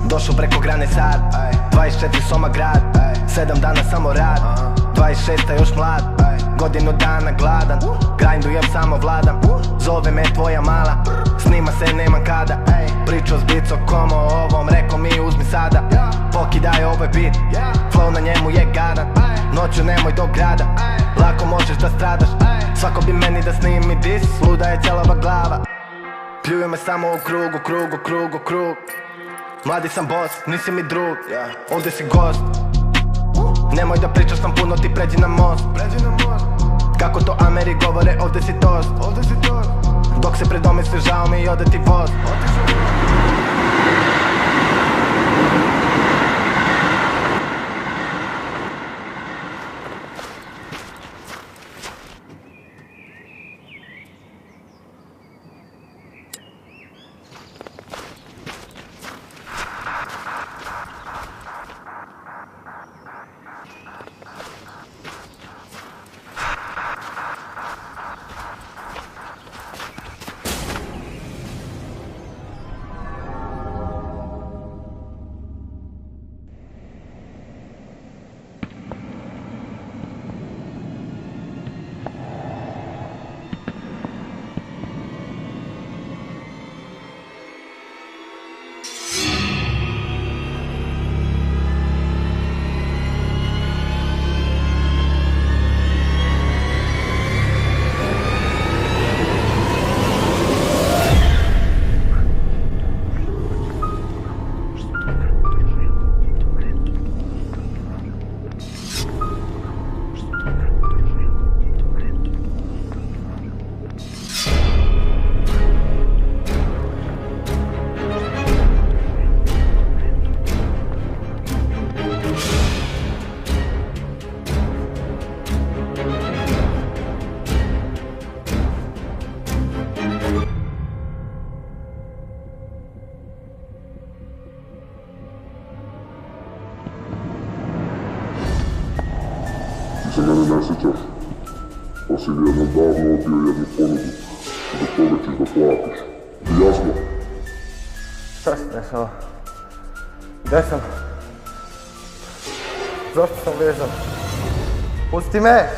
Došao preko grane sad, 24 soma grad, 7 dana samo rad, 26 još mlad, godinu dana gladan, grindujem samo vladam, zove me tvoja mala, snima se nemam kada, pričao s bicom komo o ovom, reko mi uzmi sada, pokidaj ovaj beat, flow na njemu je gadan, noću nemoj do grada, lako možeš da stradaš, svako bi meni da snimi dis, luda je cijela glava. Pljuju me samo u krug. Mladi sam boss, nisi mi drug, ovdje si gost. Nemoj da pričaš sam puno, ti pređi na most. Kako to Ameri govore, ovdje si tost. Dok se predomisliš, žao mi i ode ti voz. Se mene ne sjećaš, pa si mi jednom davno odbio jednu ponudu, zbog toga ćeš da platiš. Ti jasno? Šta se dešava? Gde sam? Zašto sam vezan? Pusti me!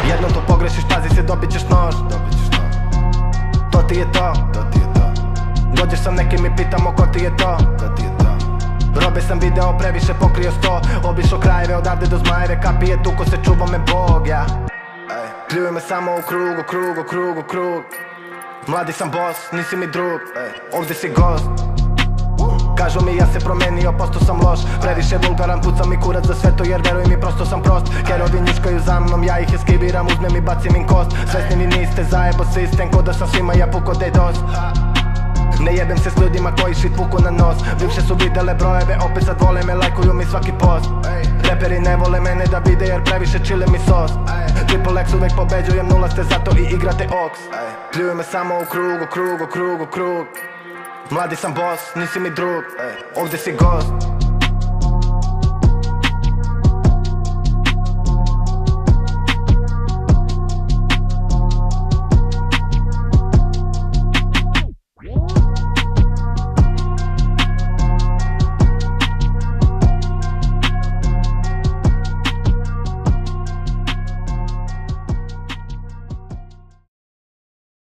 Jednom to pogrešiš, pazi se, dobit ćeš nož. To ti je to. Dođeš sam nekim i pitamo ko ti je to. Robe sam video, previše pokrio 100. Obišao krajeve, odavde do Zmajeve. Kapije tu ko se čuva me Bog, ja. Pljuju me samo u krug. Mladi sam boss, nisi mi drug, ovdje si gost. Kažu mi ja se promenio, postao sam loš. Previše vulgaran, pucam mi kurac za sve to jer veruj mi prosto sam prost. Kerovi njuškaju za mnom, ja ih eskiviram, uzmem i bacim im kost. Svesni ni niste, zajebo sistem, ko da sam svima ja puko DDoS. Ne jebem se s ljudima koji shit puku na nos. Bivše su videle brojeve, opet sad vole me, lajkuju mi svaki post. Reperi ne vole mene da vide jer previše chile mi sos. Triple X uvek pobeđujem, nula ste zato i igrate oks. Pljuju me samo u krug. Mladi sam boss, nisi mi drug, ovdje si gost.